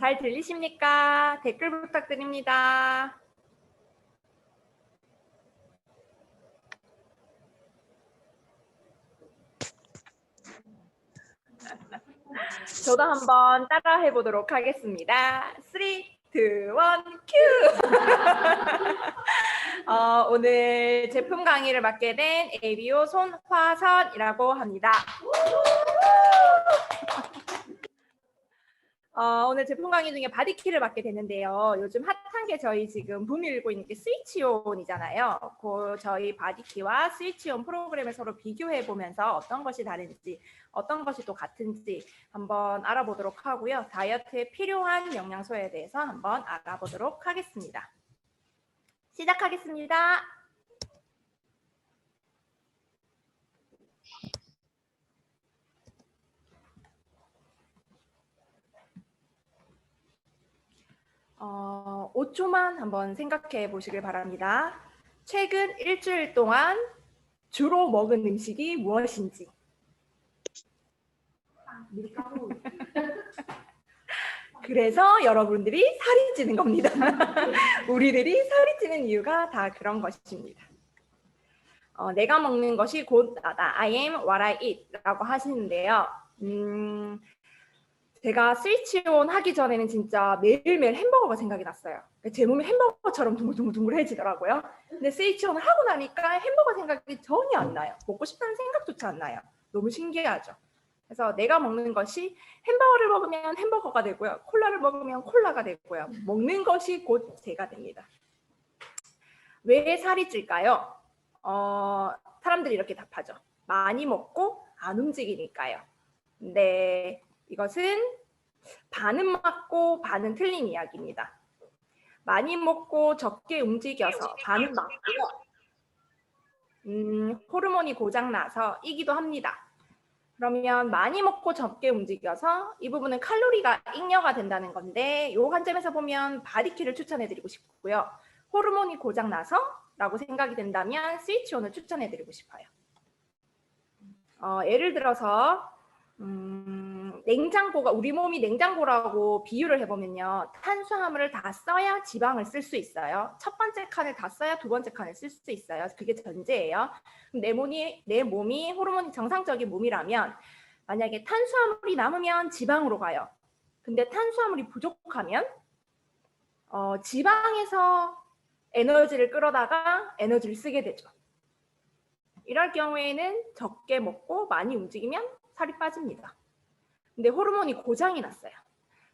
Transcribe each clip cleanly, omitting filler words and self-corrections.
잘 들리십니까? 댓글 부탁드립니다. 저도 한번 따라해 보도록 하겠습니다. 3, 2, 1, 큐! 오늘 제품 강의를 맡게 된 ABO 손화선이라고 합니다. 오늘 제품 강의 중에 바디키를 맡게 됐는데요. 요즘 핫한 게 저희 지금 붐이 일고 있는 게 스위치온이잖아요. 그 저희 바디키와 스위치온 프로그램을 서로 비교해 보면서 어떤 것이 다른지, 어떤 것이 또 같은지 한번 알아보도록 하고요. 다이어트에 필요한 영양소에 대해서 한번 알아보도록 하겠습니다. 시작하겠습니다. 어, 5초만 한번 생각해 보시길 바랍니다. 최근 일주일 동안 주로 먹은 음식이 무엇인지. 밀가루. 그래서 여러분들이 살이 찌는 겁니다. 우리들이 살이 찌는 이유가 다 그런 것입니다. 내가 먹는 것이 곧 나다. I am what I eat 라고 하시는데요. 제가 스위치온 하기 전에는 진짜 매일매일 햄버거가 생각이 났어요. 제 몸이 햄버거처럼 둥글둥글해지더라고요. 근데 스위치온을 하고 나니까 햄버거 생각이 전혀 안 나요. 먹고 싶다는 생각조차 안 나요. 너무 신기하죠. 그래서 내가 먹는 것이 햄버거를 먹으면 햄버거가 되고요. 콜라를 먹으면 콜라가 되고요. 먹는 것이 곧 제가 됩니다. 왜 살이 찔까요? 사람들이 이렇게 답하죠. 많이 먹고 안 움직이니까요. 근데 이것은 반은 맞고 반은 틀린 이야기입니다. 많이 먹고 적게 움직여서 반은 맞고요. 호르몬이 고장나서 이기도 합니다. 그러면 많이 먹고 적게 움직여서 이 부분은 칼로리가 잉여가 된다는 건데 이 관점에서 보면 바디키를 추천해드리고 싶고요. 호르몬이 고장나서 라고 생각이 된다면 스위치온을 추천해드리고 싶어요. 예를 들어서 냉장고가 우리 몸이 냉장고라고 비유를 해보면요. 탄수화물을 다 써야 지방을 쓸 수 있어요. 첫 번째 칸을 다 써야 두 번째 칸을 쓸 수 있어요. 그게 전제예요. 내 몸이 호르몬이 정상적인 몸이라면 만약에 탄수화물이 남으면 지방으로 가요. 근데 탄수화물이 부족하면 지방에서 에너지를 끌어다가 에너지를 쓰게 되죠. 이럴 경우에는 적게 먹고 많이 움직이면 살이 빠집니다. 근데 호르몬이 고장이 났어요.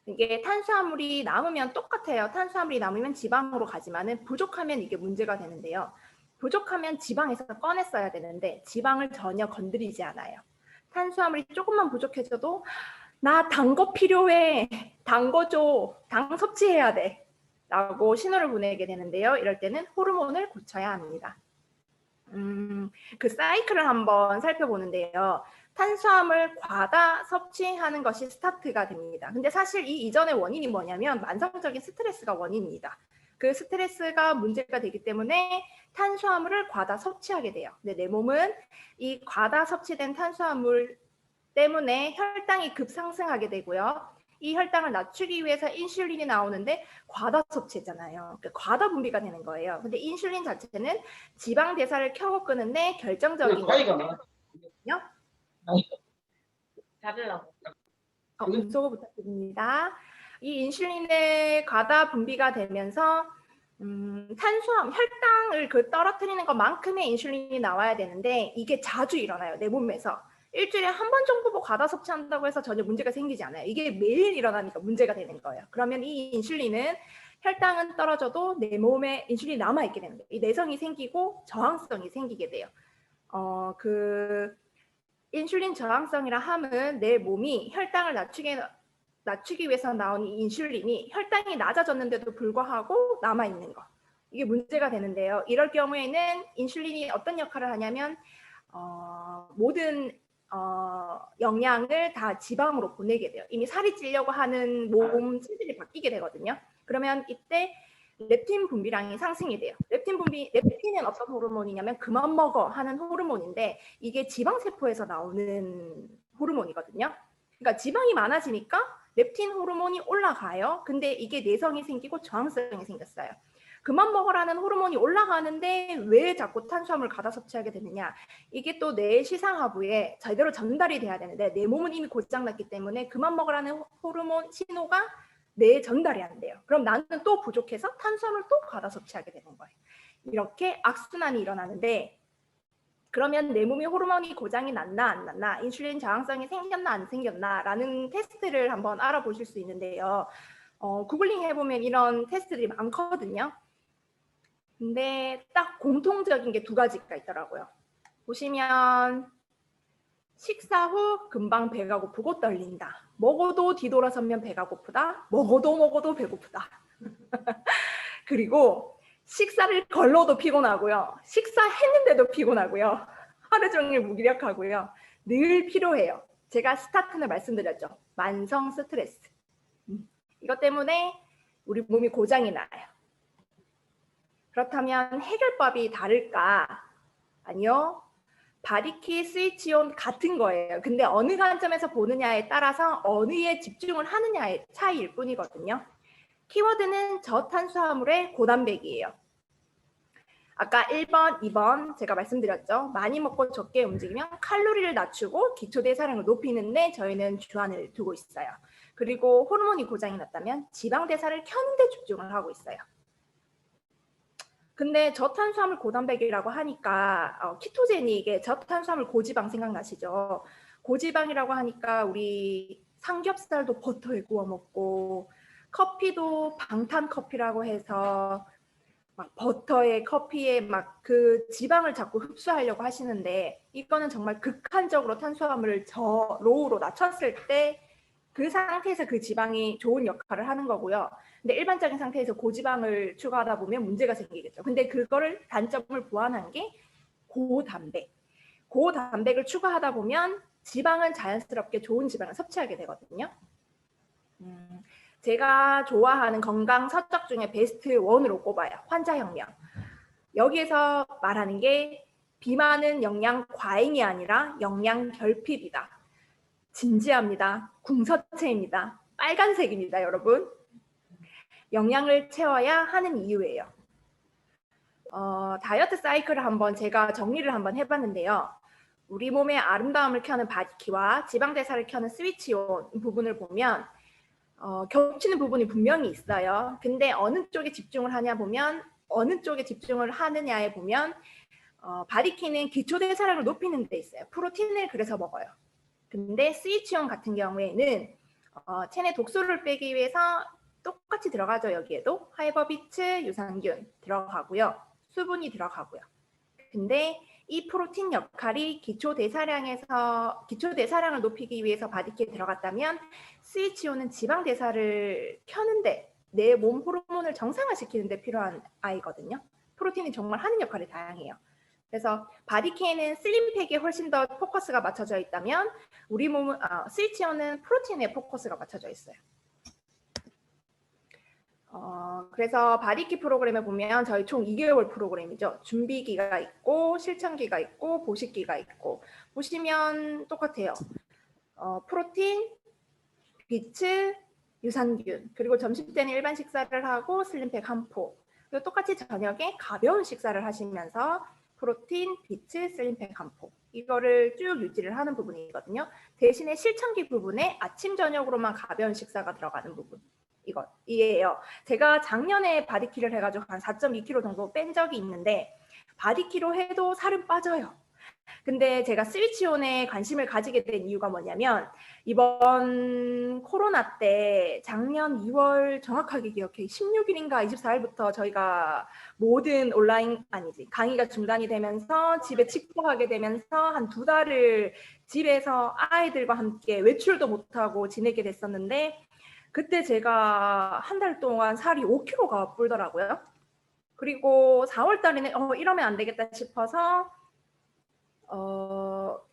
이게 탄수화물이 남으면 똑같아요. 탄수화물이 남으면 지방으로 가지만은 부족하면 이게 문제가 되는데요. 부족하면 지방에서 꺼냈어야 되는데 지방을 전혀 건드리지 않아요. 탄수화물이 조금만 부족해져도 나 단 거 필요해. 단 거 줘. 당 섭취해야 돼. 라고 신호를 보내게 되는데요. 이럴 때는 호르몬을 고쳐야 합니다. 그 사이클을 한번 살펴보는데요. 탄수화물 과다 섭취하는 것이 스타트가 됩니다. 근데 사실 이 이전의 원인이 뭐냐면 만성적인 스트레스가 원인입니다. 그 스트레스가 문제가 되기 때문에 탄수화물을 과다 섭취하게 돼요. 근데 내 몸은 이 과다 섭취된 탄수화물 때문에 혈당이 급상승하게 되고요. 이 혈당을 낮추기 위해서 인슐린이 나오는데 과다 섭취했잖아요. 그러니까 과다 분비가 되는 거예요. 근데 인슐린 자체는 지방 대사를 켜고 끄는데 결정적인 거거든요. 잡으려고. 음소거 부탁드립니다. 이 인슐린의 과다 분비가 되면서 탄수화물, 혈당을 떨어뜨리는 것만큼의 인슐린이 나와야 되는데 이게 자주 일어나요. 내 몸에서. 일주일에 한 번 정도 과다 섭취한다고 해서 전혀 문제가 생기지 않아요. 이게 매일 일어나니까 문제가 되는 거예요. 그러면 이 인슐린은 혈당은 떨어져도 내 몸에 인슐린이 남아있게 되는 거예요. 이 내성이 생기고 저항성이 생기게 돼요. 그 인슐린 저항성이라 함은 내 몸이 혈당을 낮추기 위해서 나온 이 인슐린이 혈당이 낮아졌는데도 불구하고 남아있는 거. 이게 문제가 되는데요. 이럴 경우에는 인슐린이 어떤 역할을 하냐면 모든 영양을 다 지방으로 보내게 돼요. 이미 살이 찌려고 하는 몸 체질이 바뀌게 되거든요. 그러면 이때 렙틴 분비량이 상승이 돼요. 렙틴은 어떤 호르몬이냐면 그만 먹어 하는 호르몬인데 이게 지방세포에서 나오는 호르몬이거든요. 그러니까 지방이 많아지니까 렙틴 호르몬이 올라가요. 근데 이게 내성이 생기고 저항성이 생겼어요. 그만 먹으라는 호르몬이 올라가는데 왜 자꾸 탄수화물 과다 섭취하게 되느냐. 이게 또 내 시상하부에 제대로 전달이 돼야 되는데 내 몸은 이미 고장났기 때문에 그만 먹으라는 호르몬 신호가 뇌에 전달이 안 돼요. 그럼 나는 또 부족해서 탄수화물 또 과다 섭취하게 되는 거예요. 이렇게 악순환이 일어나는데 그러면 내 몸에 호르몬이 고장이 났나 안 났나, 인슐린 저항성이 생겼나 안 생겼나 라는 테스트를 한번 알아보실 수 있는데요. 구글링 해보면 이런 테스트들이 많거든요. 근데 딱 공통적인 게 두 가지가 있더라고요. 보시면 식사 후 금방 배가 고프고 떨린다. 먹어도 뒤돌아서면 배가 고프다. 먹어도 배고프다. 그리고 식사를 걸러도 피곤하고요. 식사했는데도 피곤하고요. 하루 종일 무기력하고요. 늘 피로해요. 제가 스타트는 말씀드렸죠. 만성 스트레스. 이것 때문에 우리 몸이 고장이 나요. 그렇다면 해결법이 다를까? 아니요. 바디키 스위치온 같은 거예요. 근데 어느 관점에서 보느냐에 따라서 어느에 집중을 하느냐의 차이일 뿐이거든요. 키워드는 저탄수화물의 고단백이에요. 아까 1번, 2번 제가 말씀드렸죠. 많이 먹고 적게 움직이면 칼로리를 낮추고 기초대사량을 높이는데 저희는 주안을 두고 있어요. 그리고 호르몬이 고장이 났다면 지방대사를 켜는 데 집중을 하고 있어요. 근데 저탄수화물 고단백이라고 하니까 키토제니, 이게 저탄수화물 고지방 생각나시죠? 고지방이라고 하니까 우리 삼겹살도 버터에 구워 먹고 커피도 방탄 커피라고 해서 막 버터에 커피에 막 그 지방을 자꾸 흡수하려고 하시는데 이거는 정말 극한적으로 탄수화물을 로우로 낮췄을 때 그 상태에서 그 지방이 좋은 역할을 하는 거고요. 근데 일반적인 상태에서 고지방을 추가하다 보면 문제가 생기겠죠. 근데 그거를 단점을 보완한 게 고단백. 고단백을 추가하다 보면 지방은 자연스럽게 좋은 지방을 섭취하게 되거든요. 제가 좋아하는 건강 서적 중에 베스트 1으로 꼽아요. 환자혁명. 여기에서 말하는 게 비만은 영양 과잉이 아니라 영양 결핍이다. 진지합니다. 궁서체입니다. 빨간색입니다, 여러분. 영양을 채워야 하는 이유예요. 다이어트 사이클을 한번 제가 정리를 한번 해봤는데요. 우리 몸의 아름다움을 켜는 바디키와 지방대사를 켜는 스위치온 부분을 보면 겹치는 부분이 분명히 있어요. 근데 어느 쪽에 집중을 하냐 보면 어느 쪽에 집중을 하느냐에 보면 바디키는 기초대사량을 높이는 데 있어요. 프로틴을 그래서 먹어요. 근데 스위치온 같은 경우에는 체내 독소를 빼기 위해서 똑같이 들어가죠. 여기에도 파이버비츠, 유산균 들어가고요. 수분이 들어가고요. 근데 이 프로틴 역할이 기초대사량을 높이기 위해서 바디키에 들어갔다면 스위치온은 지방대사를 켜는데 내 몸 호르몬을 정상화시키는데 필요한 아이거든요. 프로틴이 정말 하는 역할이 다양해요. 그래서 바디키에는 슬림팩에 훨씬 더 포커스가 맞춰져 있다면 우리 몸은 스위치온은 프로틴에 포커스가 맞춰져 있어요. 그래서 바디키 프로그램에 보면 저희 총 2개월 프로그램이죠. 준비기가 있고 실천기가 있고 보식기가 있고 보시면 똑같아요. 프로틴, 비츠, 유산균, 그리고 점심때는 일반 식사를 하고 슬림팩 한 포, 그리고 똑같이 저녁에 가벼운 식사를 하시면서 프로틴, 비츠, 슬림팩 한 포, 이거를 쭉 유지를 하는 부분이거든요. 대신에 실천기 부분에 아침 저녁으로만 가벼운 식사가 들어가는 부분, 이에요. 제가 작년에 바디키를 해가지고 한 4.2kg 정도 뺀 적이 있는데 바디키로 해도 살은 빠져요. 근데 제가 스위치온에 관심을 가지게 된 이유가 뭐냐면 이번 코로나 때 작년 2월 정확하게 기억해 16일인가 24일부터 저희가 모든 강의가 중단이 되면서 집에 직구하게 되면서 한 2달을 집에서 아이들과 함께 외출도 못하고 지내게 됐었는데 그때 제가 한 달 동안 살이 5kg가 불더라고요. 그리고 4월 달에는 이러면 안 되겠다 싶어서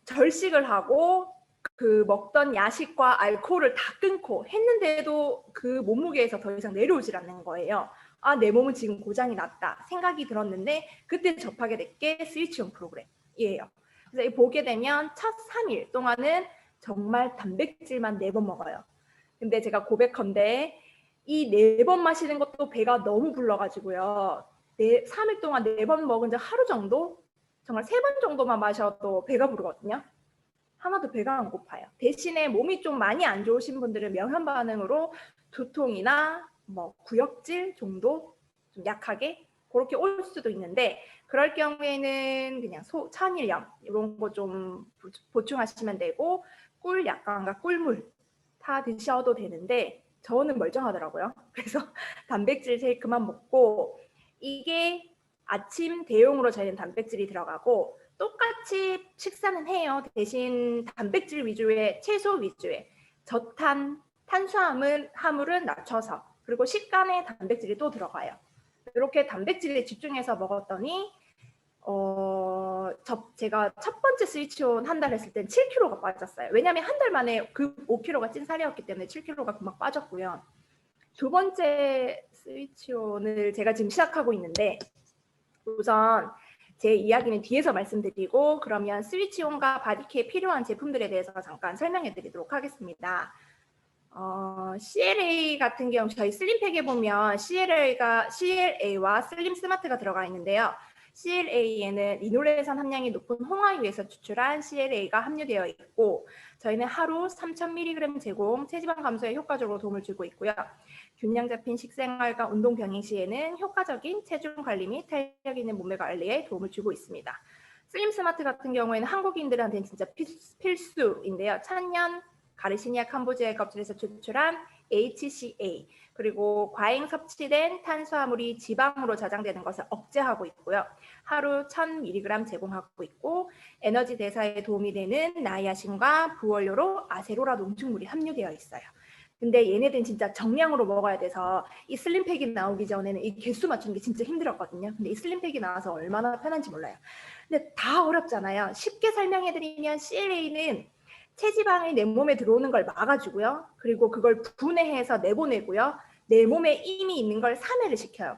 절식을 하고 그 먹던 야식과 알코올을 다 끊고 했는데도 그 몸무게에서 더 이상 내려오질 않는 거예요. 내 몸은 지금 고장이 났다 생각이 들었는데 그때 접하게 된 게 스위치온 프로그램이에요. 그래서 보게 되면 첫 3일 동안은 정말 단백질만 4번 먹어요. 근데 제가 고백컨대 이 4번 마시는 것도 배가 너무 불러가지고요. 3일 동안 4번 먹은 적 하루 정도? 정말 3번 정도만 마셔도 배가 부르거든요. 하나도 배가 안 고파요. 대신에 몸이 좀 많이 안 좋으신 분들은 명현 반응으로 두통이나 뭐 구역질 정도 좀 약하게 그렇게 올 수도 있는데 그럴 경우에는 그냥 천일염 이런 거 좀 보충하시면 되고 꿀 약간과 꿀물 다 드셔도 되는데 저는 멀쩡하더라고요. 그래서 단백질 쉐이크만 먹고 이게 아침 대용으로 저희는 단백질이 들어가고 똑같이 식사는 해요. 대신 단백질 위주의 채소 위주의 저탄 탄수화물은 낮춰서 그리고 식간에 단백질이 또 들어가요. 이렇게 단백질에 집중해서 먹었더니 제가 첫 번째 스위치온 한 달 했을 땐 7kg가 빠졌어요. 왜냐하면 한 달 만에 그 5kg가 찐 살이었기 때문에 7kg가 금방 빠졌고요. 두 번째 스위치온을 제가 지금 시작하고 있는데 우선 제 이야기는 뒤에서 말씀드리고 그러면 스위치온과 바디케어에 필요한 제품들에 대해서 잠깐 설명해 드리도록 하겠습니다. CLA 같은 경우 저희 슬림팩에 보면 CLA와 슬림 스마트가 들어가 있는데요. CLA에는 리놀레산 함량이 높은 홍화유에서 추출한 CLA가 함유되어 있고 저희는 하루 3000mg 제공, 체지방 감소에 효과적으로 도움을 주고 있고요. 균형 잡힌 식생활과 운동 병행 시에는 효과적인 체중 관리 및 탄력 있는 몸매 관리에 도움을 주고 있습니다. 슬림 스마트 같은 경우에는 한국인들한테는 진짜 필수인데요. 천연 가르시니아 캄보지아의 껍질에서 추출한 HCA 그리고 과잉 섭취된 탄수화물이 지방으로 저장되는 것을 억제하고 있고요. 하루 1000mg 제공하고 있고 에너지 대사에 도움이 되는 나이아신과 부원료로 아세로라 농축물이 함유되어 있어요. 근데 얘네들은 진짜 정량으로 먹어야 돼서 이 슬림팩이 나오기 전에는 이 개수 맞추는 게 진짜 힘들었거든요. 근데 이 슬림팩이 나와서 얼마나 편한지 몰라요. 근데 다 어렵잖아요. 쉽게 설명해드리면 CLA는 체지방이 내 몸에 들어오는 걸 막아주고요. 그리고 그걸 분해해서 내보내고요. 내 몸에 이미 있는 걸 산해를 시켜요.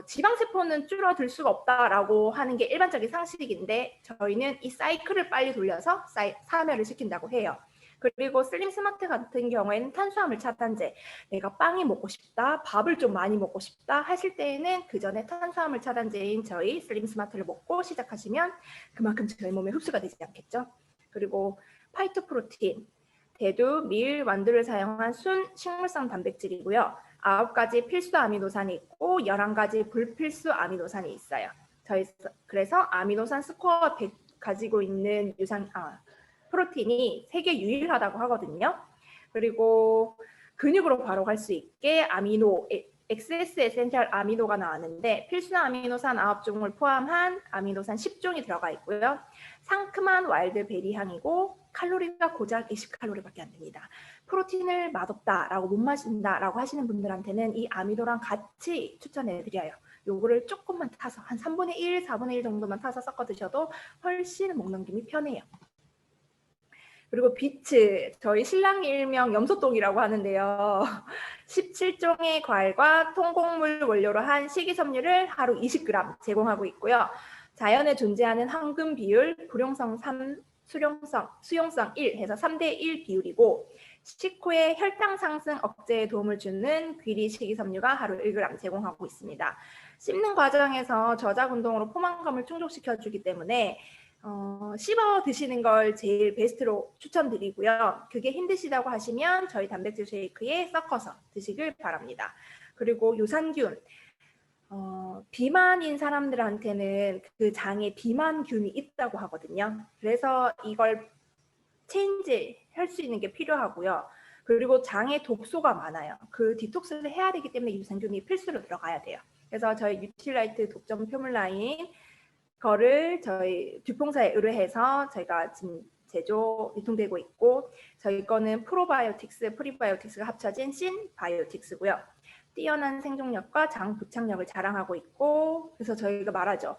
지방세포는 줄어들 수가 없다라고 하는 게 일반적인 상식인데 저희는 이 사이클을 빨리 돌려서 산해를 시킨다고 해요. 그리고 슬림 스마트 같은 경우에는 탄수화물 차단제, 내가 빵이 먹고 싶다, 밥을 좀 많이 먹고 싶다 하실 때에는 그 전에 탄수화물 차단제인 저희 슬림 스마트를 먹고 시작하시면 그만큼 저희 몸에 흡수가 되지 않겠죠. 그리고 파이토프로틴, 대두, 밀, 완두를 사용한 순 식물성 단백질이고요. 9가지 필수 아미노산이 있고 11가지 불필수 아미노산이 있어요. 그래서 아미노산 스코어 100 가지고 있는 프로틴이 세계 유일하다고 하거든요. 그리고 근육으로 바로 갈 수 있게 XS 에센셜 아미노가 나왔는데 필수 아미노산 9종을 포함한 아미노산 10종이 들어가 있고요. 상큼한 와일드 베리 향이고 칼로리가 고작 20칼로리밖에 안 됩니다. 프로틴을 맛없다라고 못 마신다라고 하시는 분들한테는 이 아미노랑 같이 추천해드려요. 요거를 조금만 타서 한 3분의 1, 4분의 1 정도만 타서 섞어 드셔도 훨씬 먹는 김이 편해요. 그리고 비츠, 저희 신랑 일명 염소똥이라고 하는데요. 17종의 과일과 통곡물 원료로 한 식이섬유를 하루 20g 제공하고 있고요. 자연에 존재하는 황금 비율, 불용성 3, 수용성 1 해서 3대1 비율이고 식후에 혈당 상승 억제에 도움을 주는 귀리 식이섬유가 하루 1g 제공하고 있습니다. 씹는 과정에서 저작 운동으로 포만감을 충족시켜주기 때문에 씹어 드시는 걸 제일 베스트로 추천드리고요. 그게 힘드시다고 하시면 저희 단백질 쉐이크에 섞어서 드시길 바랍니다. 그리고 유산균, 비만인 사람들한테는 그 장에 비만균이 있다고 하거든요. 그래서 이걸 체인지 할 수 있는 게 필요하고요. 그리고 장에 독소가 많아요. 그 디톡스를 해야 되기 때문에 유산균이 필수로 들어가야 돼요. 그래서 저희 뉴트리라이트 독점 표물라인 거를 저희 듀퐁사에 의뢰해서 저희가 지금 제조 유통되고 있고 저희 거는 프로바이오틱스, 프리바이오틱스가 합쳐진 신바이오틱스고요. 뛰어난 생존력과 장 부착력을 자랑하고 있고 그래서 저희가 말하죠.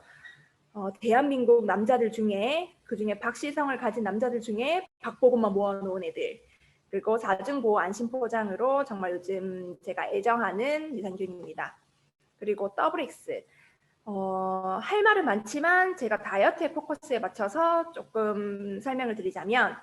대한민국 남자들 중에 그중에 박시성을 가진 남자들 중에 박보검만 모아놓은 애들 그리고 4중보호 안심포장으로 정말 요즘 제가 애정하는 유산균입니다. 그리고 더블X 할 말은 많지만 제가 다이어트의 포커스에 맞춰서 조금 설명을 드리자면,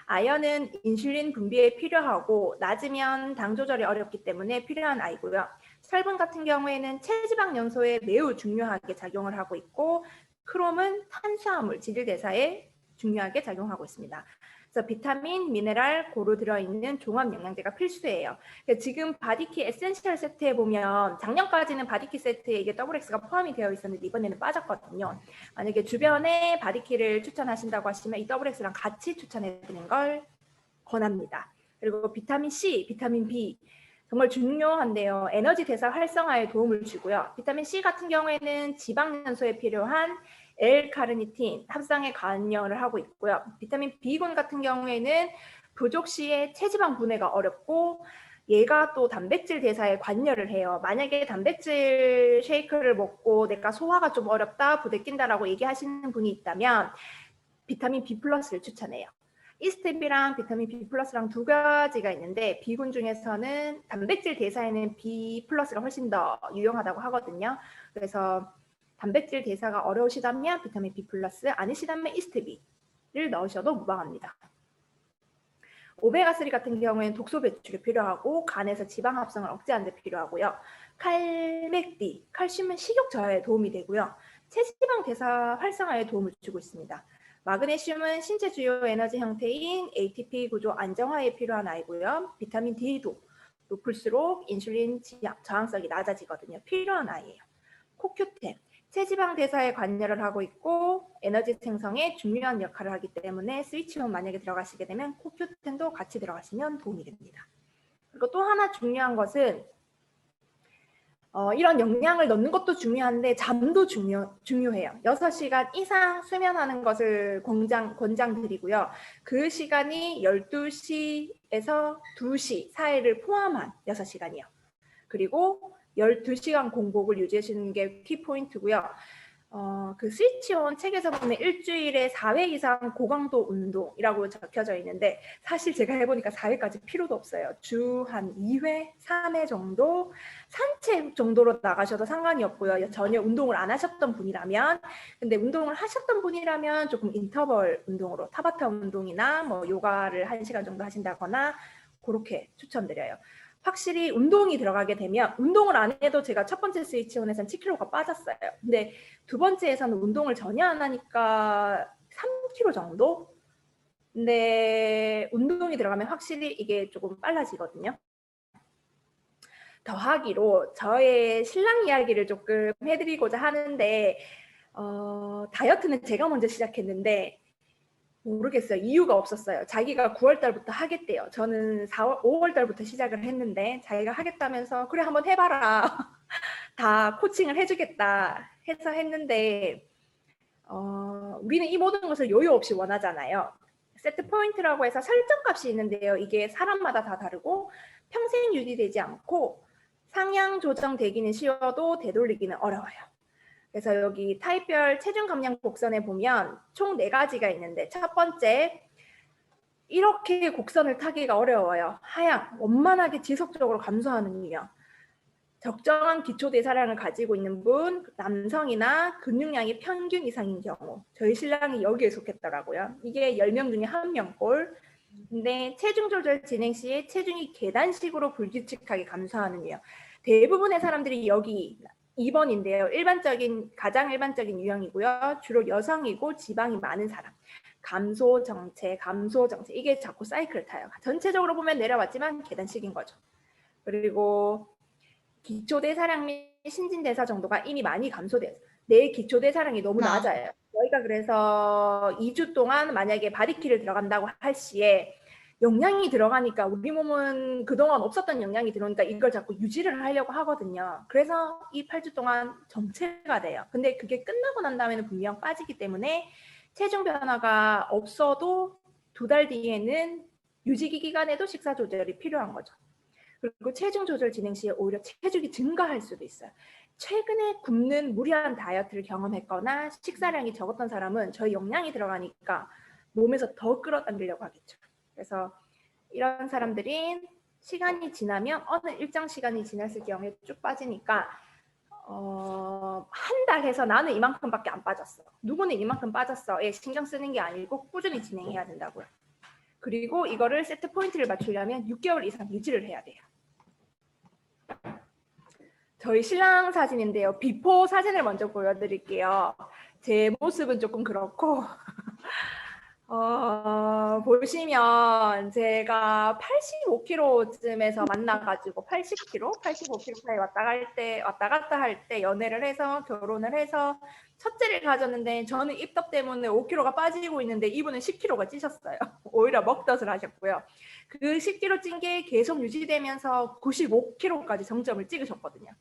아연은 인슐린 분비에 필요하고 낮으면 당 조절이 어렵기 때문에 필요한 아이고요. 철분 같은 경우에는 체지방 연소에 매우 중요하게 작용을 하고 있고, 크롬은 탄수화물 지질 대사에 중요하게 작용하고 있습니다. 그래서 비타민, 미네랄 고루 들어있는 종합 영양제가 필수예요. 지금 바디키 에센셜 세트에 보면 작년까지는 바디키 세트에 이게 WX가 포함이 되어 있었는데 이번에는 빠졌거든요. 만약에 주변에 바디키를 추천하신다고 하시면 이 WX랑 같이 추천해 드리는 걸 권합니다. 그리고 비타민 C, 비타민 B 정말 중요한데요. 에너지 대사 활성화에 도움을 주고요. 비타민 C 같은 경우에는 지방 연소에 필요한 L-카르니틴 합성에 관여를 하고 있고요. 비타민 B군 같은 경우에는 부족 시에 체지방 분해가 어렵고 얘가 또 단백질 대사에 관여를 해요. 만약에 단백질 쉐이크를 먹고 내가 소화가 좀 어렵다, 부대낀다라고 얘기하시는 분이 있다면 비타민 B 플러스를 추천해요. 이스텝이랑 비타민 B 플러스랑 두 가지가 있는데 B군 중에서는 단백질 대사에는 B 플러스가 훨씬 더 유용하다고 하거든요. 그래서 단백질 대사가 어려우시다면 비타민 B 플러스, 아니시다면 이스텝을 넣으셔도 무방합니다. 오메가3 같은 경우에는 독소 배출이 필요하고 간에서 지방 합성을 억제하는 데 필요하고요. 칼맥D, 칼슘은 식욕 저하에 도움이 되고요. 체지방 대사 활성화에 도움을 주고 있습니다. 마그네슘은 신체 주요 에너지 형태인 ATP 구조 안정화에 필요한 아이고요. 비타민 D도 높을수록 인슐린 저항성이 낮아지거든요. 필요한 아이예요. 코큐텐, 체지방 대사에 관여를 하고 있고 에너지 생성에 중요한 역할을 하기 때문에 스위치홈 만약에 들어가시게 되면 코큐텐도 같이 들어가시면 도움이 됩니다. 그리고 또 하나 중요한 것은 이런 영양을 넣는 것도 중요한데 잠도 중요해요. 6시간 이상 수면하는 것을 권장드리고요. 그 시간이 12시에서 2시 사이를 포함한 6시간이요. 그리고 12시간 공복을 유지하시는 게 키포인트고요. 그 스위치온 책에서 보면 일주일에 4회 이상 고강도 운동이라고 적혀져 있는데 사실 제가 해보니까 4회까지 필요도 없어요. 주 한 2회, 3회 정도 산책 정도로 나가셔도 상관이 없고요. 전혀 운동을 안 하셨던 분이라면, 근데 운동을 하셨던 분이라면 조금 인터벌 운동으로 타바타 운동이나 뭐 요가를 1시간 정도 하신다거나 그렇게 추천드려요. 확실히 운동이 들어가게 되면 운동을 안 해도 제가 첫 번째 스위치온에서는 7kg가 빠졌어요. 근데 두 번째에서는 운동을 전혀 안 하니까 3kg 정도? 근데 운동이 들어가면 확실히 이게 조금 빨라지거든요. 더하기로 저의 신랑 이야기를 조금 해드리고자 하는데 다이어트는 제가 먼저 시작했는데 모르겠어요. 이유가 없었어요. 자기가 9월 달부터 하겠대요. 저는 5월 달부터 시작을 했는데 자기가 하겠다면서 그래 한번 해봐라. 다 코칭을 해주겠다 해서 했는데 우리는 이 모든 것을 요요 없이 원하잖아요. 세트 포인트라고 해서 설정값이 있는데요. 이게 사람마다 다 다르고 평생 유지되지 않고 상향 조정되기는 쉬워도 되돌리기는 어려워요. 그래서 여기 타입별 체중 감량 곡선에 보면 총 4가지가 있는데 첫 번째, 이렇게 곡선을 타기가 어려워요. 하향, 원만하게 지속적으로 감소하는 유형. 적정한 기초 대사량을 가지고 있는 분, 남성이나 근육량이 평균 이상인 경우. 저희 신랑이 여기에 속했더라고요. 이게 10명 중에 1명꼴. 근데 체중 조절 진행 시에 체중이 계단식으로 불규칙하게 감소하는 유형. 대부분의 사람들이 여기 2번인데요. 가장 일반적인 유형이고요. 주로 여성이고 지방이 많은 사람. 감소 정체. 이게 자꾸 사이클을 타요. 전체적으로 보면 내려왔지만 계단식인 거죠. 그리고 기초대사량 및 신진대사 정도가 이미 많이 감소돼요. 내 기초대사량이 너무 낮아요. 저희가 그래서 2주 동안 만약에 바디키를 들어간다고 할 시에 영양이 들어가니까 우리 몸은 그동안 없었던 영양이 들어오니까 이걸 자꾸 유지를 하려고 하거든요. 그래서 이 8주 동안 정체가 돼요. 근데 그게 끝나고 난 다음에는 분명 빠지기 때문에 체중 변화가 없어도 2달 뒤에는 유지기 기간에도 식사 조절이 필요한 거죠. 그리고 체중 조절 진행 시에 오히려 체중이 증가할 수도 있어요. 최근에 굶는 무리한 다이어트를 경험했거나 식사량이 적었던 사람은 저희 영양이 들어가니까 몸에서 더 끌어당기려고 하겠죠. 그래서 이런 사람들이 시간이 지나면 어느 일정 시간이 지났을 경우에 쭉 빠지니까 한 달 해서 나는 이만큼밖에 안 빠졌어. 누구는 이만큼 빠졌어.에 신경 쓰는 게 아니고 꾸준히 진행해야 된다고요. 그리고 이거를 세트 포인트를 맞추려면 6개월 이상 유지를 해야 돼요. 저희 신랑 사진인데요. 비포 사진을 먼저 보여드릴게요. 제 모습은 조금 그렇고 보시면 제가 85kg쯤에서 만나가지고 80kg, 85kg 사이 왔다 갔다 할 때 연애를 해서 결혼을 해서 첫째를 가졌는데 저는 입덧 때문에 5kg가 빠지고 있는데 이분은 10kg가 찌셨어요. 오히려 먹덧을 하셨고요. 그 10kg 찐 게 계속 유지되면서 95kg까지 정점을 찍으셨거든요.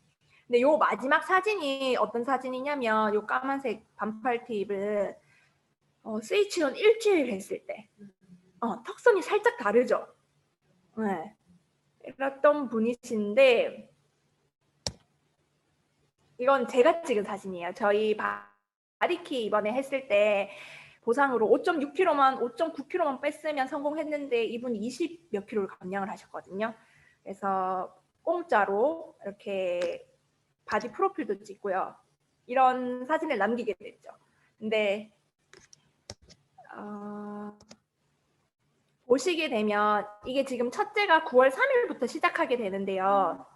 근데 요 마지막 사진이 어떤 사진이냐면 요 까만색 반팔 팁을 스위치온 일주일 했을 때 턱선이 살짝 다르죠. 네. 이랬던 분이신데 이건 제가 찍은 사진이에요. 저희 바디키 이번에 했을 때 보상으로 5.6kg만 5.9kg만 뺐으면 성공했는데 이분이 20 몇 킬로를 감량을 하셨거든요. 그래서 공짜로 이렇게 바디 프로필도 찍고요. 이런 사진을 남기게 됐죠. 근데 보시게 되면 이게 지금 첫째가 9월 3일부터 시작하게 되는데요.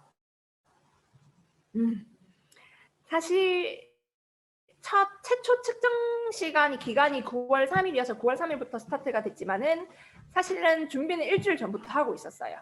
사실 최초 측정 기간이 9월 3일이어서 9월 3일부터 스타트가 됐지만은 사실은 준비는 일주일 전부터 하고 있었어요.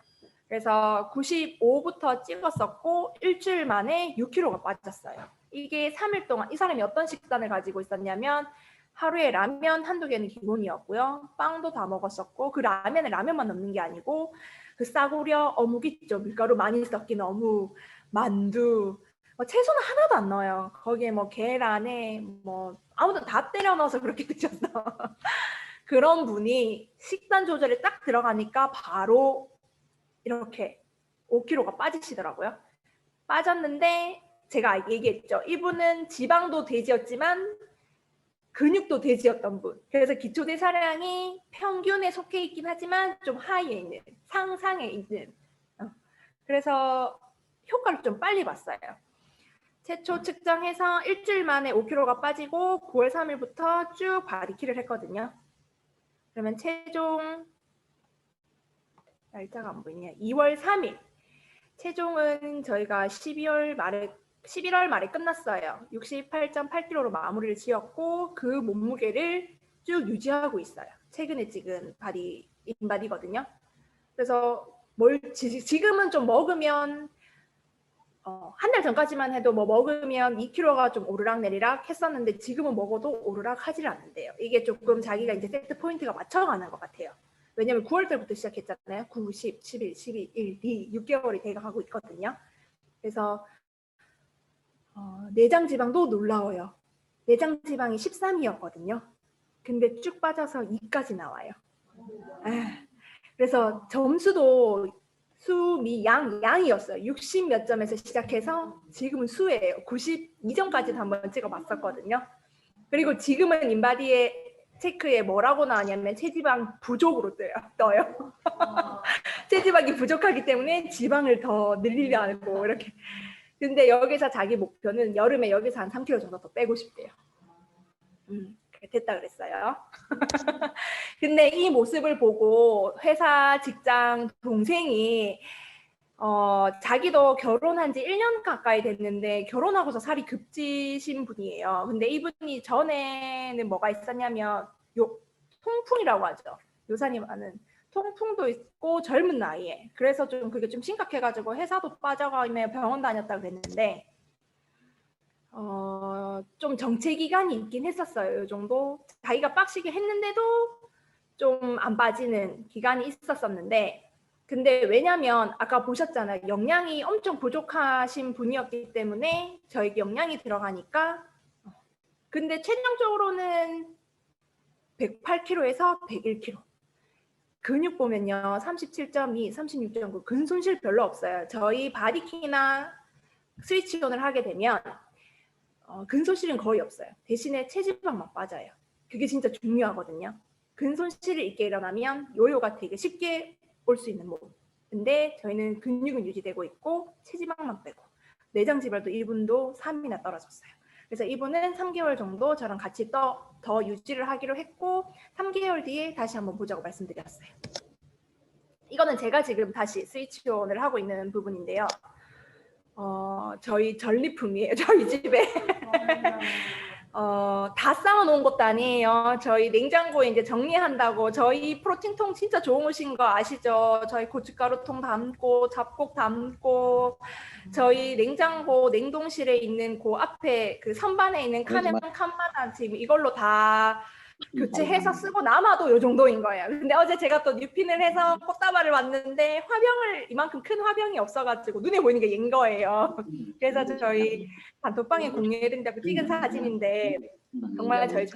그래서 95부터 찍었었고 일주일 만에 6kg가 빠졌어요. 이게 3일 동안 이 사람이 어떤 식단을 가지고 있었냐면 하루에 라면 한두 개는 기본이었고요. 빵도 다 먹었었고 그 라면에 라면만 넣는 게 아니고 그 싸구려 어묵 있죠. 밀가루 많이 섞인 어묵, 만두, 채소는 하나도 안 넣어요. 거기에 뭐 계란에 뭐 아무튼 다 때려 넣어서 그렇게 드셨어. 그런 분이 식단 조절에 딱 들어가니까 바로 이렇게 5kg가 빠지시더라고요. 빠졌는데 제가 얘기했죠. 이분은 지방도 돼지였지만 근육도 돼지였던 분. 그래서 기초대사량이 평균에 속해 있긴 하지만 좀 하이에 있는, 상상에 있는. 그래서 효과를 좀 빨리 봤어요. 최초 측정해서 일주일 만에 5kg가 빠지고 9월 3일부터 쭉 바디키를 했거든요. 그러면 최종 날짜가 안 보이네요. 2월 3일. 최종은 저희가 11월 말에 끝났어요. 68.8kg로 마무리를 지었고 그 몸무게를 쭉 유지하고 있어요. 최근에 찍은 인바디거든요. 그래서 지금은 좀 먹으면 한 달 전까지만 해도 뭐 먹으면 2kg가 좀 오르락내리락 했었는데 지금은 먹어도 오르락 하질 않는데요. 이게 조금 자기가 이제 세트 포인트가 맞춰가는 것 같아요. 왜냐면 9월 달부터 시작했잖아요. 9, 10, 11, 12, 1, 2, 6개월이 돼가고 있거든요. 그래서 내장 지방도 놀라워요. 내장 지방이 13이었거든요. 근데 쭉 빠져서 2까지 나와요. 그래서 점수도 양이었어요. 60 몇 점에서 시작해서 지금은 수예요. 92점까지도 한번 찍어봤었거든요. 그리고 지금은 인바디에 체크에 뭐라고 나왔냐면 체지방 부족으로 떠요. 체지방이 부족하기 때문에 지방을 더 늘리려고 이렇게. 근데 여기서 자기 목표는 여름에 여기서 한 3kg 정도 더 빼고 싶대요. 됐다 그랬어요. 근데 이 모습을 보고 회사 직장 동생이 자기도 결혼한 지 1년 가까이 됐는데 결혼하고서 살이 급찌신 분이에요. 근데 이분이 전에는 뭐가 있었냐면 통풍이라고 하죠. 요산이 많은 통풍도 있고 젊은 나이에. 그래서 좀 그게 좀 심각해가지고 회사도 빠져가며 병원 다녔다고 그랬는데 좀 정체 기간이 있긴 했었어요. 이 정도. 자기가 빡시게 했는데도 좀 안 빠지는 기간이 있었었는데 근데 왜냐면 아까 보셨잖아요. 영양이 엄청 부족하신 분이었기 때문에 저에게 영양이 들어가니까 근데 최종적으로는 108kg에서 101kg 근육 보면요. 37.2, 36.9 근손실 별로 없어요. 저희 바디키나 스위치온을 하게 되면 근손실은 거의 없어요. 대신에 체지방만 빠져요. 그게 진짜 중요하거든요. 근손실을 있게 일어나면 요요가 되게 쉽게 올 수 있는 몸. 근데 저희는 근육은 유지되고 있고 체지방만 빼고 내장 지발도 이분도 3이나 떨어졌어요. 그래서 이분은 3개월 정도 저랑 같이 더 유지를 하기로 했고 3개월 뒤에 다시 한번 보자고 말씀드렸어요. 이거는 제가 지금 다시 스위치온을 하고 있는 부분인데요. 저희 전리품이에요. 저희 집에. 다 쌓아놓은 것도 아니에요. 저희 냉장고에 이제 정리한다고 저희 프로틴통 진짜 좋으신 거 아시죠? 저희 고춧가루통 담고 잡곡 담고 저희 냉장고 냉동실에 있는 그 앞에 그 선반에 있는 칸마다 지금 이걸로 다 교체해서 쓰고 남아도 요 정도인 거예요. 근데 어제 제가 또 뉴핀을 해서 꽃다발을 왔는데 화병을 이만큼 큰 화병이 없어가지고 눈에 보이는 게 얘인 거예요. 그래서 저희 단톡방에 공유해드린다고 찍은 사진인데 정말 저희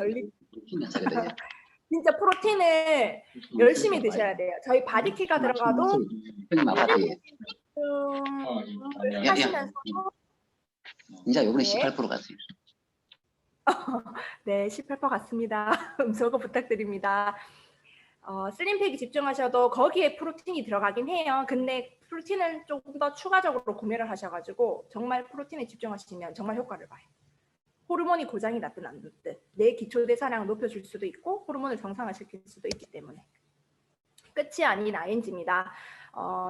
진짜 프로틴을 열심히 드셔야 돼요. 저희 바디키가 들어가도 하시면서 이제 요번에 18% 갔어요. 네, 18% 같습니다. 음소거 부탁드립니다. 슬림팩이 집중하셔도 거기에 프로틴이 들어가긴 해요. 근데 프로틴은 조금 더 추가적으로 구매를 하셔가지고 정말 프로틴에 집중하시면 정말 효과를 봐요. 호르몬이 고장이 났든 안 났든 내 기초대사량을 높여줄 수도 있고 호르몬을 정상화시킬 수도 있기 때문에. 끝이 아닌 ING입니다.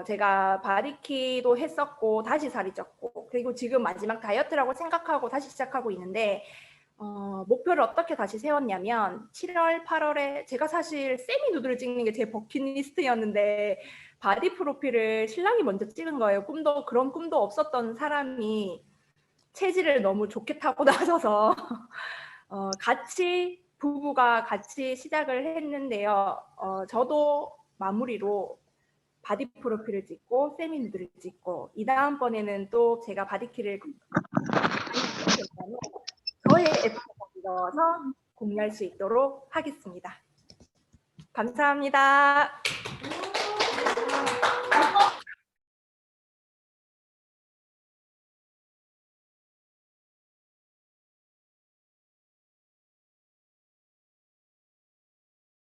제가 바디키도 했었고 다시 살이 쪘고 그리고 지금 마지막 다이어트라고 생각하고 다시 시작하고 있는데 목표를 어떻게 다시 세웠냐면 7월, 8월에 제가 사실 세미 누드를 찍는 게 제 버킷리스트였는데 바디 프로필을 신랑이 먼저 찍은 거예요. 그런 꿈도 없었던 사람이 체질을 너무 좋게 타고 나서서 부부가 같이 시작을 했는데요. 저도 마무리로 바디 프로필을 찍고 세미 누드를 찍고 이 다음번에는 또 제가 바디키를 저의 애프터까지 넣어서 공유할 수 있도록 하겠습니다. 감사합니다.